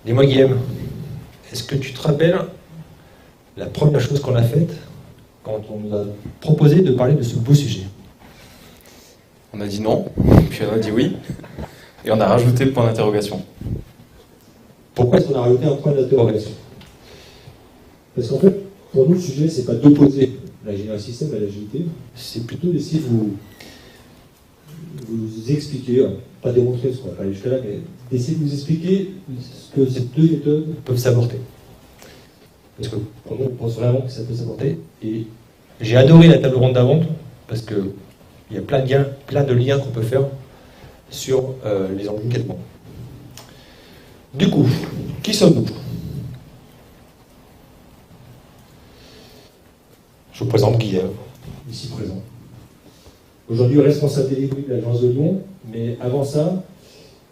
Dis-moi Guillaume, est-ce que tu te rappelles la première chose qu'on a faite quand on nous a proposé de parler de ce beau sujet? On a dit non, puis on a dit oui, et on a rajouté le point d'interrogation. Pourquoi est-ce qu'on a rajouté un point d'interrogation? Parce qu'en fait, pour nous, le sujet, c'est pas d'opposer l'ingénierie système à l'agilité, c'est plutôt d'essayer de vous expliquer, pas démontrer ce qu'on va faire jusqu'à là, mais d'essayer de vous expliquer ce que ces deux méthodes peuvent s'apporter. Parce que pour nous, on pense vraiment que ça peut s'apporter. Et j'ai adoré la table ronde d'avant, parce qu'il y a plein de liens qu'on peut faire sur les enjeux quasiment. Du coup, qui sommes-nous? Je vous présente Guillaume, ici présent. Aujourd'hui responsable délégué de l'agence de Lyon, mais avant ça,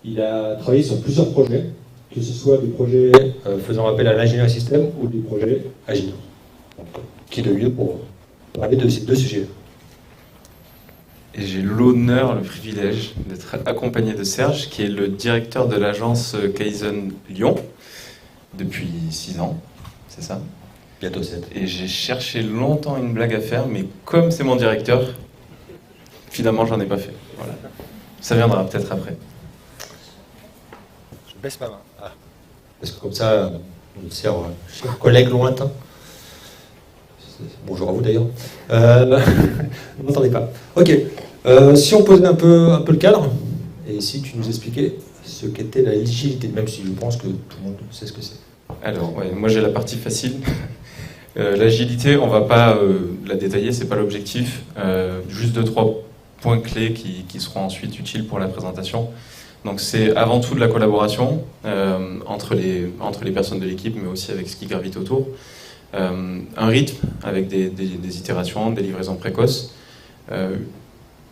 il a travaillé sur plusieurs projets, que ce soit des projets faisant appel à l'ingénierie système ou des projets agiles. Donc, qui de mieux pour parler de ces deux sujets? Et j'ai l'honneur, le privilège d'être accompagné de Serge, qui est le directeur de l'agence Kaizen Lyon depuis 6 ans, c'est ça? Bientôt 7. Et j'ai cherché longtemps une blague à faire, mais comme c'est mon directeur, finalement j'en ai pas fait. Voilà. Ça viendra peut-être après. Je baisse ma main. Ah. Parce que comme ça, on sert cher collègue lointain. Bonjour à vous d'ailleurs. Vous n'entendez pas. Ok. Si on posait un peu le cadre, et si tu nous expliquais ce qu'était la l'agilité, même si je pense que tout le monde sait ce que c'est. Alors, ouais, moi j'ai la partie facile. L'agilité, on va pas la détailler, c'est pas l'objectif. Juste 2-3 points clés qui seront ensuite utiles pour la présentation. Donc c'est avant tout de la collaboration entre les personnes de l'équipe, mais aussi avec ce qui gravite autour. Un rythme avec des itérations, des livraisons précoces.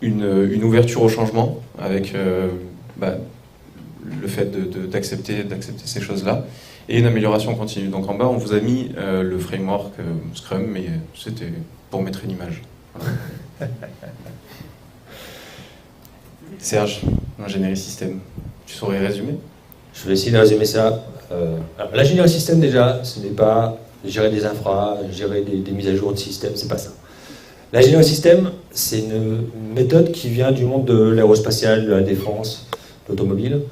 Une ouverture au changement avec le fait d'accepter ces choses-là. Et une amélioration continue. Donc en bas, on vous a mis le framework Scrum, mais c'était pour mettre une image. Voilà. Serge, ingénierie système, tu saurais résumer? Je vais essayer de résumer ça. L'ingénierie système, déjà, ce n'est pas gérer des infras, gérer des mises à jour de système, c'est pas ça. L'ingénierie système, c'est une méthode qui vient du monde de l'aérospatial, de la défense, de l'automobile,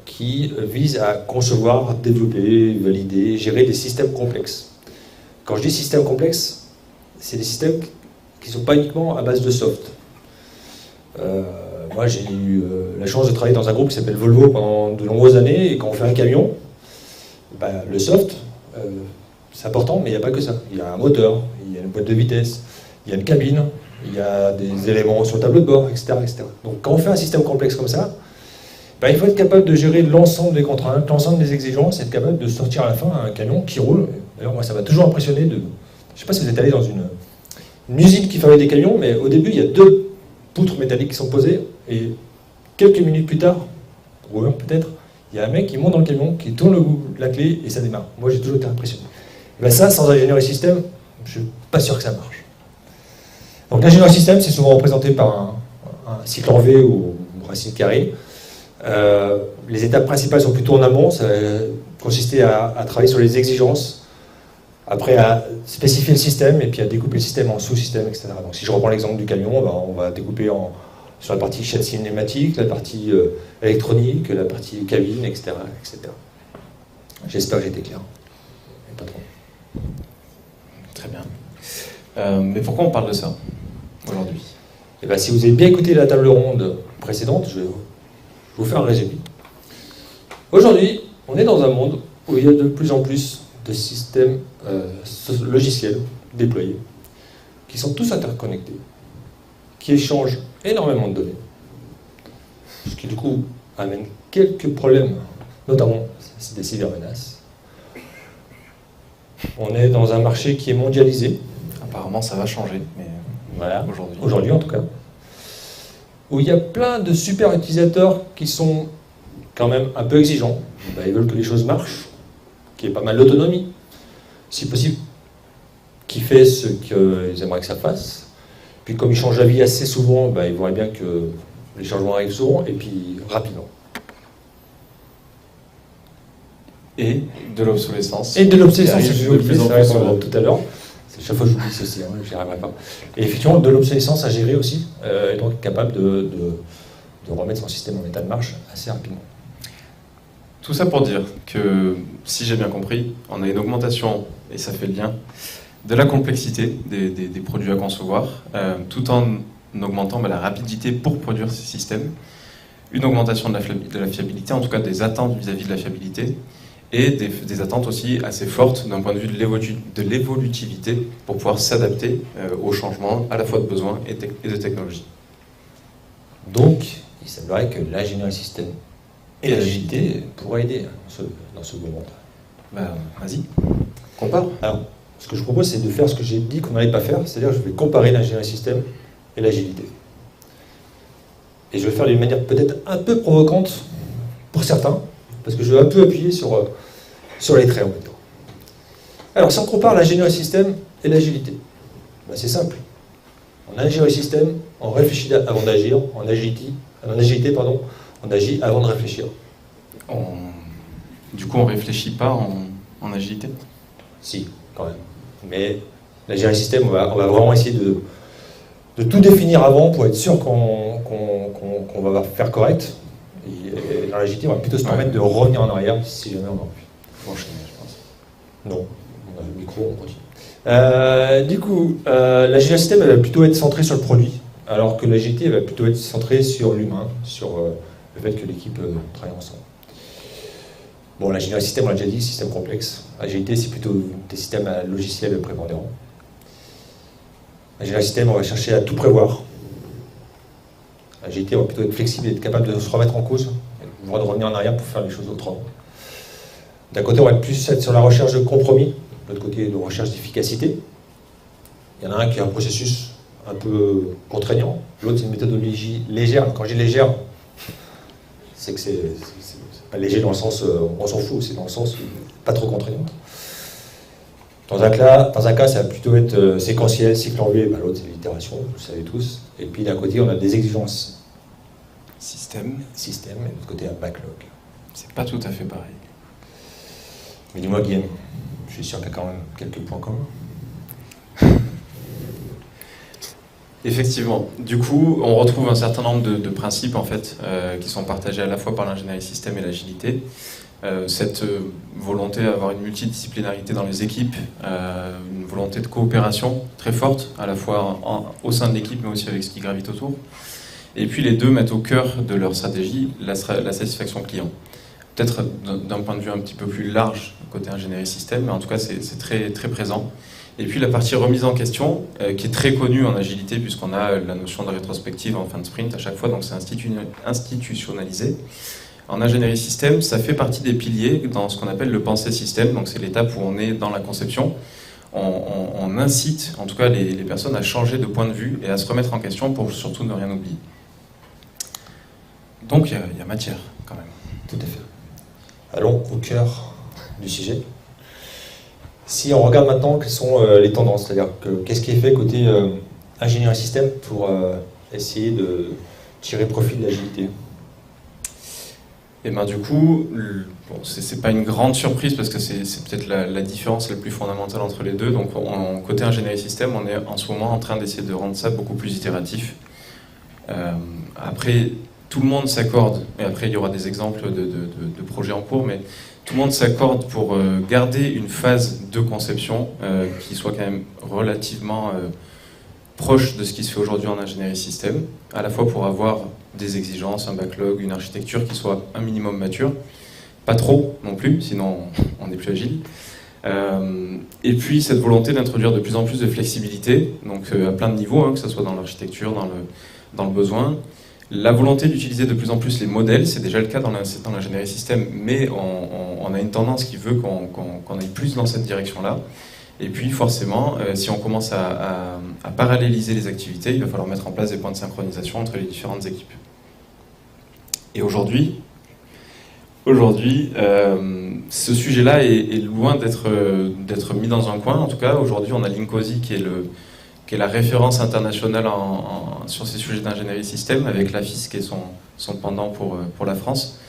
qui vise à concevoir, développer, valider, gérer des systèmes complexes. Quand je dis système complexe, c'est des systèmes qui ne sont pas uniquement à base de soft. Moi, j'ai eu la chance de travailler dans un groupe qui s'appelle Volvo pendant de nombreuses années, et quand on fait un camion, le soft, c'est important, mais il n'y a pas que ça. Il y a un moteur, il y a une boîte de vitesse, il y a une cabine, il y a des éléments sur le tableau de bord, etc., etc. Donc quand on fait un système complexe comme ça, il faut être capable de gérer l'ensemble des contraintes, l'ensemble des exigences, et être capable de sortir à la fin un camion qui roule. D'ailleurs, moi, ça m'a toujours impressionné je ne sais pas si vous êtes allé dans une usine qui fabrique des camions, mais au début, il y a 2 poutres métalliques qui sont posées, et quelques minutes plus tard, ou heure peut-être, il y a un mec qui monte dans le camion, qui tourne la clé, et ça démarre. Moi, j'ai toujours été impressionné. Ça, sans ingénierie système, je ne suis pas sûr que ça marche. Donc l'ingénierie système, c'est souvent représenté par un cycle en V ou une racine carrée. Les étapes principales sont plutôt en amont, ça consistait à travailler sur les exigences, après à spécifier le système et puis à découper le système en sous-systèmes, etc. Donc si je reprends l'exemple du camion, on va découper sur la partie châssis pneumatique, la partie électronique, la partie cabine, etc. etc. J'espère que j'ai été clair. Pas trop. Très bien. Mais pourquoi on parle de ça aujourd'hui? Si vous avez bien écouté la table ronde précédente, je vais vous faire un résumé. Aujourd'hui, on est dans un monde où il y a de plus en plus de systèmes logiciels déployés, qui sont tous interconnectés, qui échangent énormément de données, ce qui du coup amène quelques problèmes, notamment des cybermenaces. On est dans un marché qui est mondialisé. Apparemment, ça va changer, mais voilà, aujourd'hui en tout cas, où il y a plein de super utilisateurs qui sont quand même un peu exigeants. Ils veulent que les choses marchent, qu'il y ait pas mal d'autonomie, si possible, qui fait ce qu'ils aimeraient que ça fasse. Puis comme ils changent la vie assez souvent, ils voudraient bien que les changements arrivent souvent et puis rapidement. Et de l'obsolescence. Et de l'obsolescence, Qui j'ai arrive de oublié, plus en c'est vrai, plus souvent. tout à l'heure. Chaque fois, j'oublie ceci, j'y arriverai pas. Et effectivement, de l'obsolescence à gérer aussi, et donc capable de remettre son système en état de marche assez rapidement. Tout ça pour dire que, si j'ai bien compris, on a une augmentation, et ça fait le lien, de la complexité des produits à concevoir, tout en augmentant la rapidité pour produire ces systèmes, une augmentation de la fiabilité, en tout cas des attentes vis-à-vis de la fiabilité, et des attentes aussi assez fortes d'un point de vue de l'évolutivité pour pouvoir s'adapter aux changements à la fois de besoins et de technologie. Donc, il semblerait que l'ingénierie système et l'agilité pourraient aider dans ce moment. Vas-y, compare. Alors, ce que je propose, c'est de faire ce que j'ai dit qu'on n'allait pas faire, c'est-à-dire que je vais comparer l'ingénierie système et l'agilité. Et je vais le faire d'une manière peut-être un peu provocante pour certains, parce que je vais un peu appuyer sur les traits en même temps. Alors, si on compare l'ingénierie système et l'agilité, c'est simple. En ingénierie système, on réfléchit avant d'agir. En agilité, on agit avant de réfléchir. Du coup, on ne réfléchit pas en agilité? Si, quand même. Mais l'ingénierie système, on va vraiment essayer de tout définir avant pour être sûr qu'on va faire correct. Et dans l'agilité, on va plutôt se permettre de revenir en arrière si jamais on a envie. Faut enchaîner, je pense. Non, on a le micro, on continue. Du coup, l'ingénierie système, elle va plutôt être centrée sur le produit, alors que l'agilité, elle va plutôt être centrée sur l'humain, sur le fait que l'équipe travaille ensemble. Bon, l'ingénierie système, on l'a déjà dit, système complexe. L'agilité, c'est plutôt des systèmes à logiciels prépondérants. L'ingénierie système, on va chercher à tout prévoir. L'agilité, on va plutôt être flexible et être capable de se remettre en cause, voire de revenir en arrière pour faire les choses autrement. D'un côté, on va plus être sur la recherche de compromis, de l'autre côté, de recherche d'efficacité. Il y en a un qui a un processus un peu contraignant, l'autre, c'est une méthodologie légère. Quand je dis légère, c'est que c'est pas léger dans le sens on s'en fout, c'est dans le sens pas trop contraignante. Dans un cas, ça va plutôt être séquentiel, cycle en V, l'autre c'est l'itération, vous le savez tous. Et puis d'un côté, on a des exigences Système, et de l'autre côté, un backlog. c'est pas tout à fait pareil. Mais dis-moi, Guillaume, je suis sûr qu'il y a quand même quelques points communs. Effectivement. Du coup, on retrouve un certain nombre de principes en fait, qui sont partagés à la fois par l'ingénierie système et l'agilité. Cette volonté d'avoir une multidisciplinarité dans les équipes, une volonté de coopération très forte, à la fois au sein de l'équipe, mais aussi avec ce qui gravite autour. Et puis les deux mettent au cœur de leur stratégie la satisfaction client. Peut-être d'un point de vue un petit peu plus large, côté ingénierie système, mais en tout cas c'est très, très présent. Et puis la partie remise en question, qui est très connue en agilité, puisqu'on a la notion de rétrospective en fin de sprint à chaque fois, donc c'est institutionnalisé. En ingénierie système, ça fait partie des piliers dans ce qu'on appelle le penser système, donc c'est l'étape où on est dans la conception. On incite, en tout cas les personnes, à changer de point de vue et à se remettre en question pour surtout ne rien oublier. Donc il y a matière, quand même. Tout à fait. Allons au cœur du sujet. Si on regarde maintenant quelles sont les tendances, c'est-à-dire qu'est-ce qui est fait côté ingénierie système pour essayer de tirer profit de l'agilité. Et ben du coup, bon, c'est pas une grande surprise parce que c'est peut-être la différence la plus fondamentale entre les deux. Donc côté ingénierie système, on est en ce moment en train d'essayer de rendre ça beaucoup plus itératif. Après, tout le monde s'accorde, et après il y aura des exemples de projets en cours, mais tout le monde s'accorde pour garder une phase de conception qui soit quand même relativement proche de ce qui se fait aujourd'hui en ingénierie système, à la fois pour avoir des exigences, un backlog, une architecture qui soit un minimum mature, pas trop non plus, sinon on est plus agile. Et puis cette volonté d'introduire de plus en plus de flexibilité, donc à plein de niveaux, que ce soit dans l'architecture, dans le besoin. La volonté d'utiliser de plus en plus les modèles, c'est déjà le cas dans l'ingénierie système, mais on a une tendance qui veut qu'on aille plus dans cette direction-là. Et puis forcément, si on commence à paralléliser les activités, il va falloir mettre en place des points de synchronisation entre les différentes équipes. Et aujourd'hui, ce sujet-là est loin d'être mis dans un coin. En tout cas, aujourd'hui, on a l'INCOSI qui est la référence internationale sur ces sujets d'ingénierie système, avec l'AFIS qui est son pendant pour la France.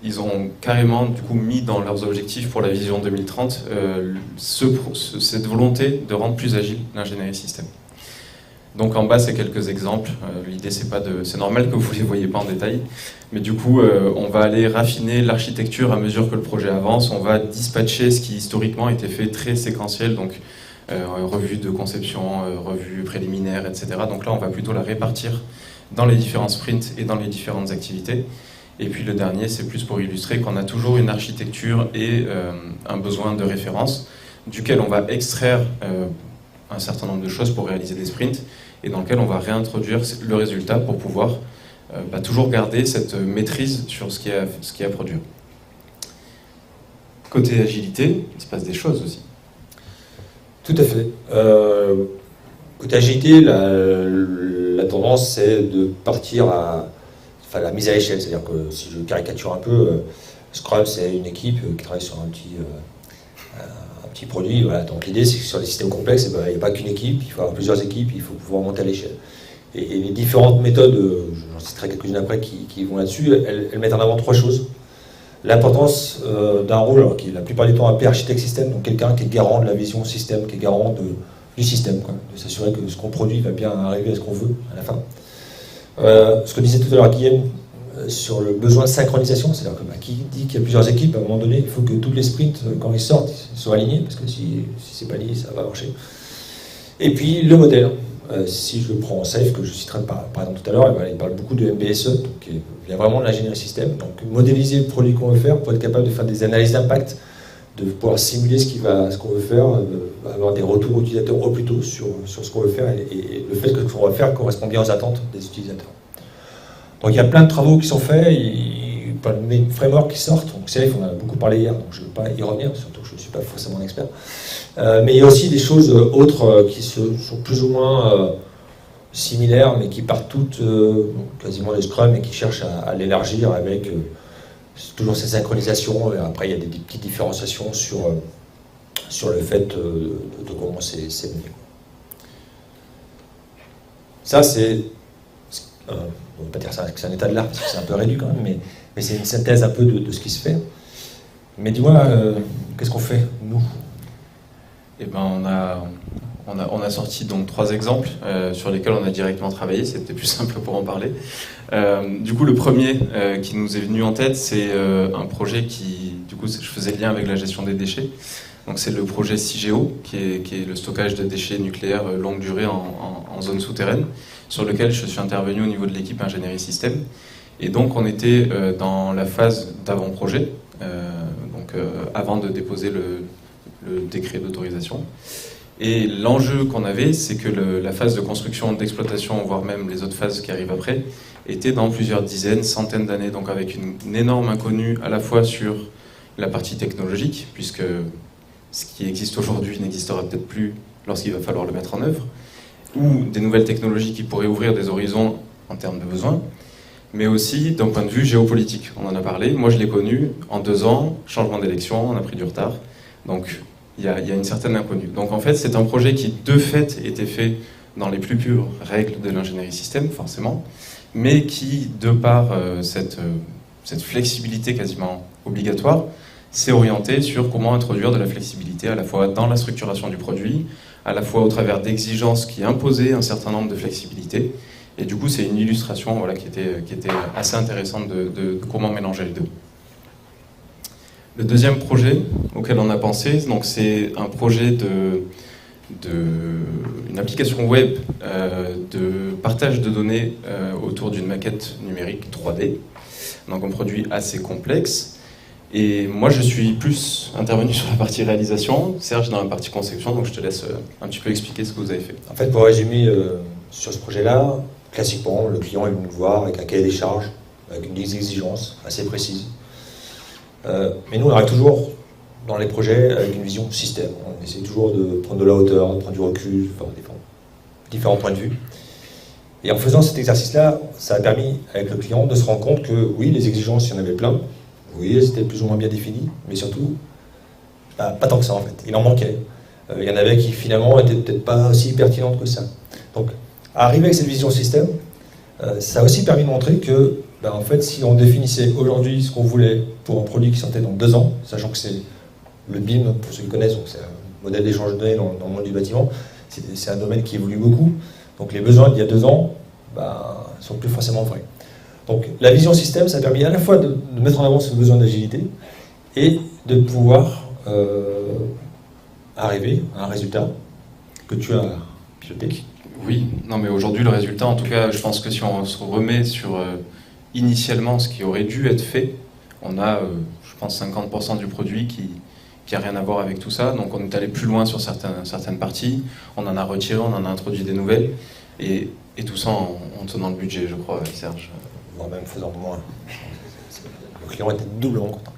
ils ont carrément du coup mis dans leurs objectifs pour la vision 2030 cette volonté de rendre plus agile l'ingénierie système. Donc en bas, c'est quelques exemples. L'idée, c'est normal que vous ne les voyez pas en détail, mais du coup, on va aller raffiner l'architecture à mesure que le projet avance. On va dispatcher ce qui historiquement était fait très séquentiel, donc revue de conception, revue préliminaire, etc. Donc là, on va plutôt la répartir dans les différents sprints et dans les différentes activités. Et puis le dernier, c'est plus pour illustrer qu'on a toujours une architecture et un besoin de référence, duquel on va extraire un certain nombre de choses pour réaliser des sprints, et dans lequel on va réintroduire le résultat pour pouvoir toujours garder cette maîtrise sur ce qui est à produire. Côté agilité, il se passe des choses aussi. Tout à fait. Côté agilité, la tendance, c'est de partir à la mise à l'échelle. C'est-à-dire que, si je caricature un peu, Scrum, c'est une équipe qui travaille sur un petit produit. Voilà. Donc l'idée, c'est que sur les systèmes complexes, il n'y a pas qu'une équipe, il faut avoir plusieurs équipes, il faut pouvoir monter à l'échelle. Et les différentes méthodes, j'en citerai quelques-unes après qui vont là-dessus, elles mettent en avant trois choses. L'importance d'un rôle, alors, qui est la plupart du temps appelé architecte système, donc quelqu'un qui est garant de la vision système, qui est garant du système, quoi, de s'assurer que ce qu'on produit va bien arriver à ce qu'on veut à la fin. Ce que disait tout à l'heure Guillaume sur le besoin de synchronisation, c'est-à-dire que qui dit qu'il y a plusieurs équipes, à un moment donné, il faut que tous les sprints, quand ils sortent, soient alignés, parce que si c'est pas lié, ça va marcher. Et puis le modèle. Si je prends Safe, que je citerai par exemple tout à l'heure, il parle beaucoup de MBSE, donc il y a vraiment de l'ingénierie système. Donc modéliser le produit qu'on veut faire pour être capable de faire des analyses d'impact, de pouvoir simuler ce qu'on veut faire, avoir des retours utilisateurs au plus tôt sur ce qu'on veut faire et le fait que ce qu'on va faire correspond bien aux attentes des utilisateurs. Donc il y a plein de travaux qui sont faits, plein de frameworks qui sortent. Donc Safe, on en a beaucoup parlé hier, donc je ne vais pas y revenir, surtout que je ne suis pas forcément un expert. Mais il y a aussi des choses autres qui sont plus ou moins similaires, mais qui partent toutes quasiment de Scrum et qui cherchent à l'élargir avec toujours ces synchronisations. Et après, il y a des petites différenciations sur le fait de comment c'est mené. Ça, c'est... on ne va pas dire ça, que c'est un état de l'art, parce que c'est un peu réduit quand même, mais c'est une synthèse un peu de ce qui se fait. Mais dis-moi, qu'est-ce qu'on fait, nous ? Eh ben, on a sorti donc 3 exemples sur lesquels on a directement travaillé, c'était plus simple pour en parler. Du coup, le premier qui nous est venu en tête, c'est un projet qui, du coup, je faisais le lien avec la gestion des déchets. Donc c'est le projet CIGEO, qui est le stockage de déchets nucléaires longue durée en zone souterraine, sur lequel je suis intervenu au niveau de l'équipe ingénierie système. Et donc on était dans la phase d'avant-projet, avant de déposer le décret d'autorisation. Et l'enjeu qu'on avait, c'est que la phase de construction, d'exploitation, voire même les autres phases qui arrivent après, était dans plusieurs dizaines, centaines d'années, donc avec une énorme inconnue à la fois sur la partie technologique, puisque ce qui existe aujourd'hui n'existera peut-être plus lorsqu'il va falloir le mettre en œuvre, ou des nouvelles technologies qui pourraient ouvrir des horizons en termes de besoins, mais aussi d'un point de vue géopolitique. On en a parlé, moi je l'ai connu, en 2 ans, changement d'élection, on a pris du retard, donc il y a une certaine inconnue. Donc en fait, c'est un projet qui, de fait, était fait dans les plus pures règles de l'ingénierie système, forcément, mais qui, de par cette flexibilité quasiment obligatoire, s'est orienté sur comment introduire de la flexibilité à la fois dans la structuration du produit, à la fois au travers d'exigences qui imposaient un certain nombre de flexibilités. Et du coup, c'est une illustration qui était assez intéressante de comment mélanger les deux. Le deuxième projet auquel on a pensé, donc c'est un projet une application web de partage de données autour d'une maquette numérique 3D. Donc un produit assez complexe. Et moi, je suis plus intervenu sur la partie réalisation, Serge dans la partie conception, donc je te laisse un petit peu expliquer ce que vous avez fait. En fait, pour résumer, sur ce projet-là, classiquement, le client est venu nous voir avec un cahier des charges, avec des exigences assez précises. Mais nous, on arrive toujours dans les projets avec une vision système. On essaie toujours de prendre de la hauteur, de prendre du recul, enfin, différents points de vue. Et en faisant cet exercice-là, ça a permis, avec le client, de se rendre compte que, oui, les exigences, il y en avait plein. Oui, elles étaient plus ou moins bien définies, mais surtout, pas tant que ça, en fait. Il en manquait. Il y en avait qui, finalement, étaient peut-être pas aussi pertinentes que ça. Donc, arriver avec cette vision système, ça a aussi permis de montrer que Ben, en fait, si on définissait aujourd'hui ce qu'on voulait pour un produit qui sortait dans 2 ans, sachant que c'est le BIM, pour ceux qui connaissent, donc c'est un modèle d'échange de données dans le monde du bâtiment, c'est un domaine qui évolue beaucoup. Donc les besoins d'il y a 2 ans ne sont plus forcément vrais. Donc la vision système, ça a permis à la fois de mettre en avant ce besoin d'agilité et de pouvoir arriver à un résultat que tu as piloté. Oui, non mais aujourd'hui le résultat, en tout cas, je pense que si on se remet sur initialement ce qui aurait dû être fait, on a, je pense, 50% du produit qui n'a rien à voir avec tout ça. Donc on est allé plus loin sur certaines parties, on en a retiré, on en a introduit des nouvelles, et tout ça en tenant le budget, je crois, Serge. Voire même faisant moins. Le client était doublement content.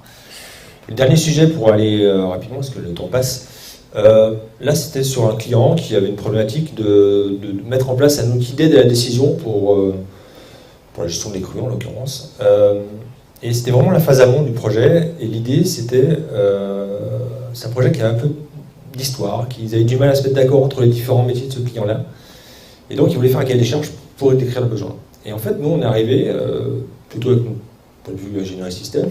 Le dernier sujet pour aller rapidement, parce que le temps passe, là c'était sur un client qui avait une problématique de mettre en place un outil d'aide à la décision pour la gestion des crues en l'occurrence. Et c'était vraiment la phase amont du projet, et l'idée c'était, c'est un projet qui a un peu d'histoire, qu'ils avaient du mal à se mettre d'accord entre les différents métiers de ce client-là, et donc ils voulaient faire un cahier des charges pour décrire le besoin. Et en fait, nous on est arrivé, plutôt avec notre point de vue ingénierie système,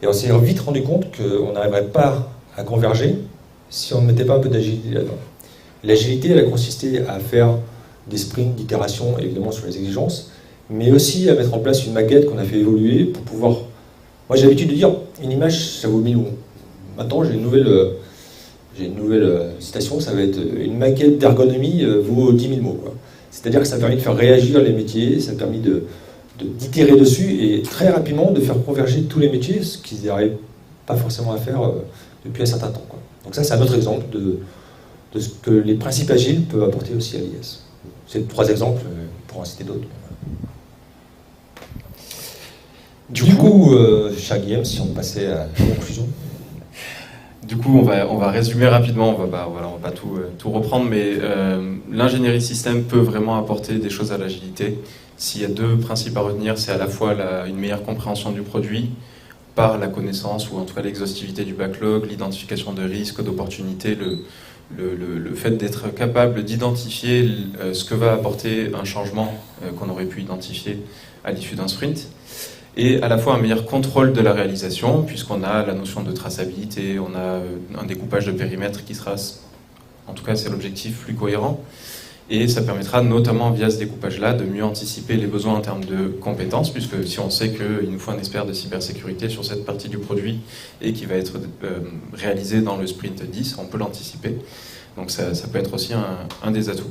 et on s'est vite rendu compte qu'on n'arriverait pas à converger si on ne mettait pas un peu d'agilité là-dedans. L'agilité, elle a consisté à faire des sprints d'itération, évidemment sur les exigences, mais aussi à mettre en place une maquette qu'on a fait évoluer pour pouvoir... Moi j'ai l'habitude de dire, une image ça vaut 1000 mots. Maintenant j'ai une nouvelle citation, ça va être une maquette d'ergonomie vaut 10 000 mots. C'est-à-dire que ça a permis de faire réagir les métiers, ça a permis d'itérer dessus et très rapidement de faire converger tous les métiers, ce qu'ils n'arrivaient pas forcément à faire depuis un certain temps. Donc ça c'est un autre exemple de ce que les principes agiles peuvent apporter aussi à l'IS. C'est 3 exemples, on pourra en citer d'autres. Du coup, cher Guillaume, si on passait à la conclusion. Du coup, on va résumer rapidement, on va pas tout reprendre, mais l'ingénierie système peut vraiment apporter des choses à l'agilité. S'il y a 2 principes à retenir, c'est à la fois une meilleure compréhension du produit par la connaissance, ou en tout cas l'exhaustivité du backlog, l'identification de risques, d'opportunités, le fait d'être capable d'identifier ce que va apporter un changement qu'on aurait pu identifier à l'issue d'un sprint, et à la fois un meilleur contrôle de la réalisation, puisqu'on a la notion de traçabilité, on a un découpage de périmètre qui sera, en tout cas c'est l'objectif, plus cohérent, et ça permettra notamment via ce découpage-là de mieux anticiper les besoins en termes de compétences, puisque si on sait qu'il nous faut un expert de cybersécurité sur cette partie du produit et qui va être réalisé dans le sprint 10, on peut l'anticiper. Donc ça peut être aussi un des atouts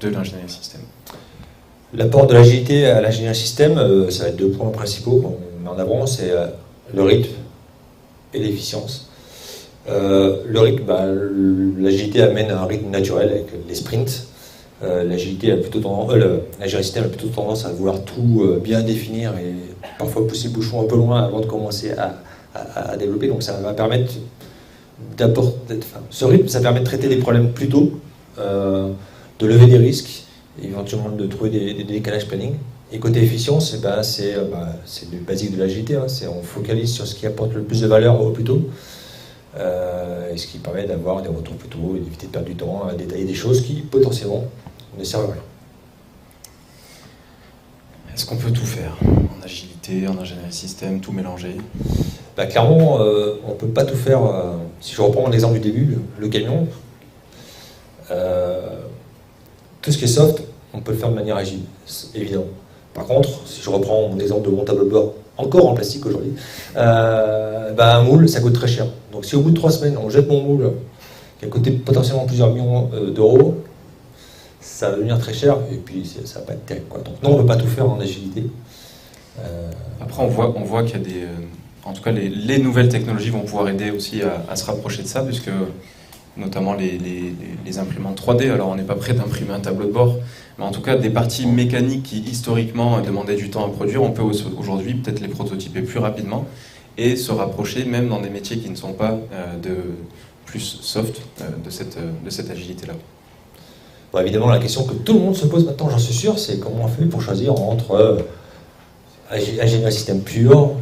de l'ingénierie système. L'apport de l'agilité à l'ingénierie système, ça va être 2 points principaux qu'on met en avant, c'est le rythme et l'efficience. Le rythme, l'agilité amène un rythme naturel avec les sprints. L'agilité a plutôt tendance, l'ingénierie système a plutôt tendance à vouloir tout bien définir et parfois pousser le bouchon un peu loin avant de commencer à développer. Donc ça va permettre ce rythme, ça permet de traiter des problèmes plus tôt, de lever des risques, éventuellement de trouver des décalages planning. Et côté efficience, c'est du basique de l'agilité, on focalise sur ce qui apporte le plus de valeur au plus tôt, et ce qui permet d'avoir des retours plus tôt et d'éviter de perdre du temps à détailler des choses qui potentiellement ne servent à rien. Est-ce qu'on peut tout faire en agilité, en ingénierie système, tout mélanger? Clairement, on ne peut pas tout faire. Si je reprends l'exemple du début, le camion, tout ce qui est soft, on peut le faire de manière agile, c'est évident. Par contre, si je reprends mon exemple de mon tableau de bord, encore en plastique aujourd'hui, un moule, ça coûte très cher. Donc si au bout de 3 semaines, on jette mon moule, qui a coûté potentiellement plusieurs millions d'euros, ça va devenir très cher, et puis ça va pas être terrible. Donc non, on ne peut pas tout faire en agilité. Après, on voit qu'il y a des... en tout cas, les nouvelles technologies vont pouvoir aider aussi à se rapprocher de ça, puisque notamment les imprimantes 3D, alors on n'est pas prêt d'imprimer un tableau de bord, mais en tout cas des parties mécaniques qui historiquement demandaient du temps à produire, on peut aujourd'hui peut-être les prototyper plus rapidement et se rapprocher même dans des métiers qui ne sont pas plus soft de cette agilité-là. Bon, évidemment, la question que tout le monde se pose maintenant, j'en suis sûr, c'est comment on fait pour choisir entre ingénierie système pure,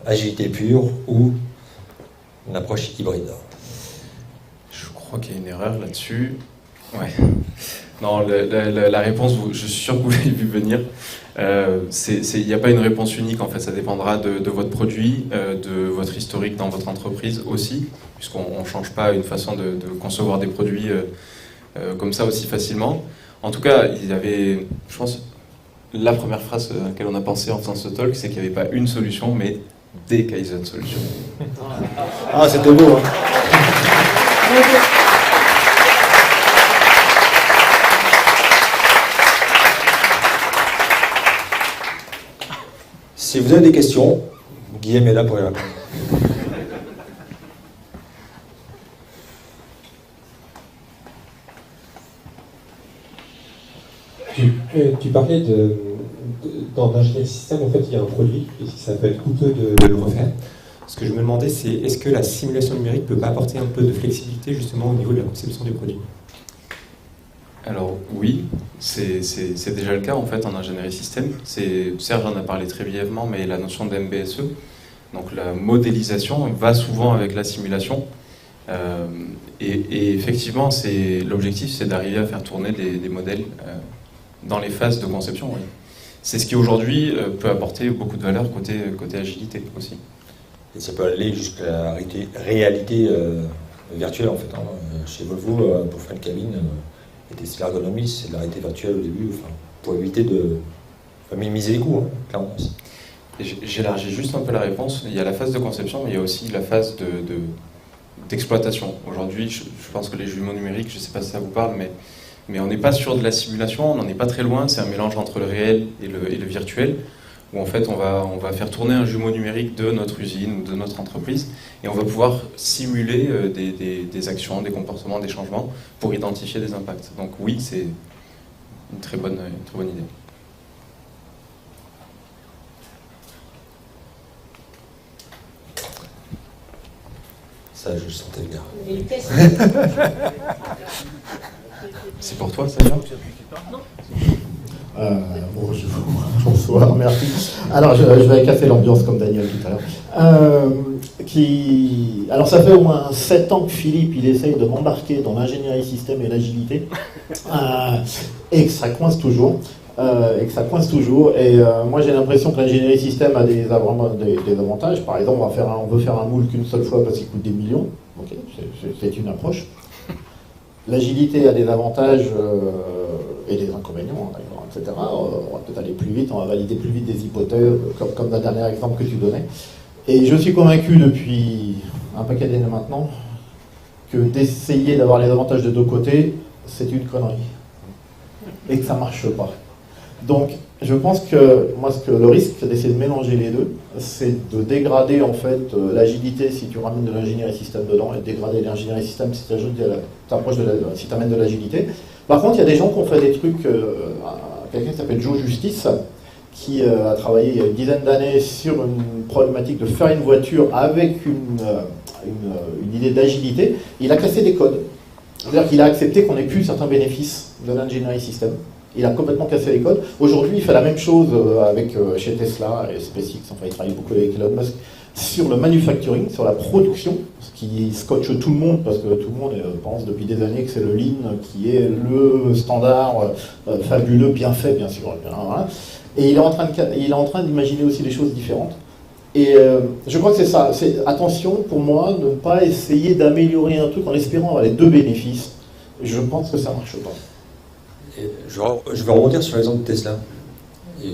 agilité pure ou une approche hybride. Je crois qu'il y a une erreur là-dessus. Ouais. Non, la réponse, je suis sûr que vous l'avez vu venir. Il n'y a pas une réponse unique, en fait, ça dépendra de votre produit, de votre historique dans votre entreprise aussi, puisqu'on ne change pas une façon de concevoir des produits comme ça aussi facilement. En tout cas, il y avait, je pense, la première phrase à laquelle on a pensé en faisant ce talk, c'est qu'il n'y avait pas une solution, mais des Kaizen solutions. Ah, c'était beau, hein. Si vous avez des questions, Guillaume est là pour y répondre. Tu parlais dans l'ingénierie système, en fait, il y a un produit et ça peut être coûteux de le refaire. Ce que je me demandais, c'est est-ce que la simulation numérique peut pas apporter un peu de flexibilité justement au niveau de la conception du produit? Alors oui, c'est déjà le cas en fait en ingénierie système. Serge en a parlé très brièvement, mais la notion d'MBSE, donc la modélisation, va souvent avec la simulation. Et effectivement, l'objectif, c'est d'arriver à faire tourner des modèles dans les phases de conception. Oui. C'est ce qui aujourd'hui peut apporter beaucoup de valeur côté agilité aussi. Et ça peut aller jusqu'à la réalité virtuelle en fait. Hein. Chez Volvo, pour faire une cabine, et tester l'ergonomie, c'est de la réalité virtuelle au début, enfin, pour éviter de minimiser les coûts, hein, clairement. J'élargis juste un peu la réponse. Il y a la phase de conception, mais il y a aussi la phase d'exploitation. Aujourd'hui, je pense que les jumeaux numériques, je ne sais pas si ça vous parle, mais on n'est pas sur de la simulation, on n'en est pas très loin, c'est un mélange entre le réel et le virtuel, où en fait on va faire tourner un jumeau numérique de notre usine ou de notre entreprise, et on va pouvoir simuler des actions, des comportements, des changements, pour identifier des impacts. Donc oui, c'est une très bonne idée. Ça, je le sentais bien. C'est pour toi, Samir ? Bonsoir, merci. Alors, je vais casser l'ambiance comme Daniel tout à l'heure. Alors, ça fait au moins 7 ans que Philippe, il essaye de m'embarquer dans l'ingénierie système et l'agilité, et que ça coince toujours. Et moi, j'ai l'impression que l'ingénierie système a des avantages. Par exemple, on veut faire un moule qu'une seule fois parce qu'il coûte des millions. Ok, c'est une approche. L'agilité a des avantages et des inconvénients, d'ailleurs, etc. On va peut-être aller plus vite, on va valider plus vite des hypothèses, comme dans le dernier exemple que tu donnais. Et je suis convaincu depuis un paquet d'années maintenant que d'essayer d'avoir les avantages de deux côtés, c'est une connerie. Et que ça ne marche pas. Donc, je pense que le risque d'essayer de mélanger les deux, c'est de dégrader en fait l'agilité si tu ramènes de l'ingénierie système dedans, et de dégrader l'ingénierie système si tu amènes de l'agilité. Par contre, il y a des gens qui ont fait des trucs, quelqu'un qui s'appelle Joe Justice, qui a travaillé il y a une dizaine d'années sur une problématique de faire une voiture avec une idée d'agilité. Il a cassé des codes. C'est-à-dire qu'il a accepté qu'on n'ait plus certains bénéfices de l'ingénierie système. Il a complètement cassé les codes. Aujourd'hui, il fait la même chose chez Tesla et SpaceX. Enfin, il travaille beaucoup avec Elon Musk sur le manufacturing, sur la production, ce qui scotche tout le monde, parce que tout le monde pense depuis des années que c'est le Lean qui est le standard fabuleux, bien fait, bien sûr. Voilà. Et il est en train d'imaginer aussi des choses différentes. Et je crois que c'est ça. Attention, pour moi, de ne pas essayer d'améliorer un truc en espérant avoir les deux bénéfices. Je pense que ça ne marche pas. Je vais rebondir sur l'exemple de Tesla,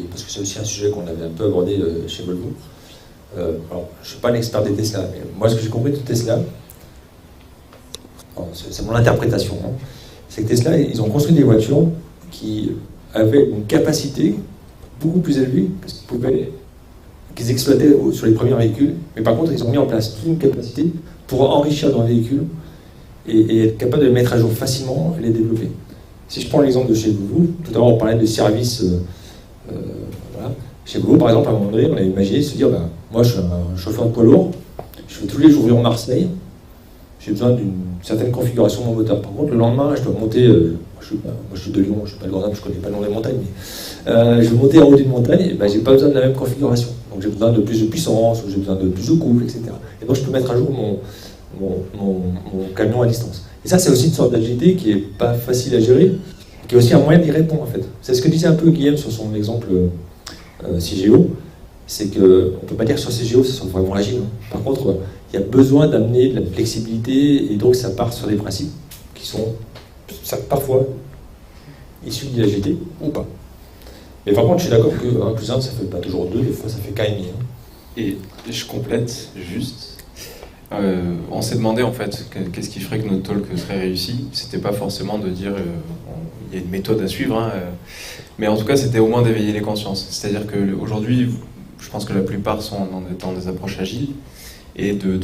parce que c'est aussi un sujet qu'on avait un peu abordé chez Volvo. Alors, je ne suis pas un expert des Tesla, mais moi, ce que j'ai compris de Tesla, c'est mon interprétation, hein, c'est que Tesla, ils ont construit des voitures qui avaient une capacité beaucoup plus élevée que ce qu'ils exploitaient sur les premiers véhicules, mais par contre, ils ont mis en place toute une capacité pour enrichir leurs véhicules et être capable de les mettre à jour facilement et les développer. Si je prends l'exemple de chez Volvo, tout à l'heure on parlait de services, voilà. Chez Volvo par exemple, à un moment donné, on a imaginé se dire, moi je suis un chauffeur de poids lourd, je fais tous les jours Lyon-Marseille, j'ai besoin d'une certaine configuration de mon moteur. Par contre, le lendemain, je dois monter, moi je suis de Lyon, je ne suis pas de Grenoble, je ne connais pas le nom des montagnes, mais je veux monter en haut d'une montagne, et j'ai pas besoin de la même configuration. Donc j'ai besoin de plus de puissance, ou j'ai besoin de plus de couple, etc. Et donc je peux mettre à jour mon camion à distance. Et ça, c'est aussi une sorte d'agilité qui n'est pas facile à gérer, qui est aussi un moyen d'y répondre en fait. C'est ce que disait un peu Guillaume sur son exemple CIGEO, c'est qu'on ne peut pas dire que sur CIGEO ça soit vraiment agile. Par contre, il y a besoin d'amener de la flexibilité et donc ça part sur des principes qui sont parfois issus de l'agilité ou pas. Mais par contre, je suis d'accord que 1 plus 1, ça ne fait pas toujours 2, des fois ça fait qu'un demi. Et je complète juste. On s'est demandé en fait qu'est-ce qui ferait que notre talk serait réussi. C'était pas forcément de dire il y a une méthode à suivre, hein, mais en tout cas c'était au moins d'éveiller les consciences. C'est-à-dire qu'aujourd'hui, je pense que la plupart sont dans des approches agiles, et de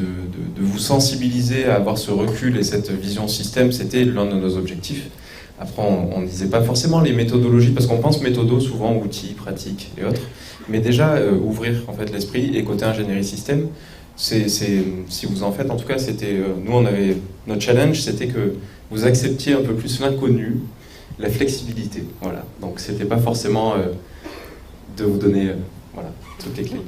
vous sensibiliser à avoir ce recul et cette vision système, c'était l'un de nos objectifs. Après, on ne disait pas forcément les méthodologies, parce qu'on pense méthodo souvent outils, pratiques et autres, mais déjà ouvrir en fait l'esprit, et côté ingénierie système, si vous en faites, en tout cas, c'était nous on avait notre challenge, c'était que vous acceptiez un peu plus l'inconnu, la flexibilité, voilà. Donc c'était pas forcément de vous donner voilà toutes les clés.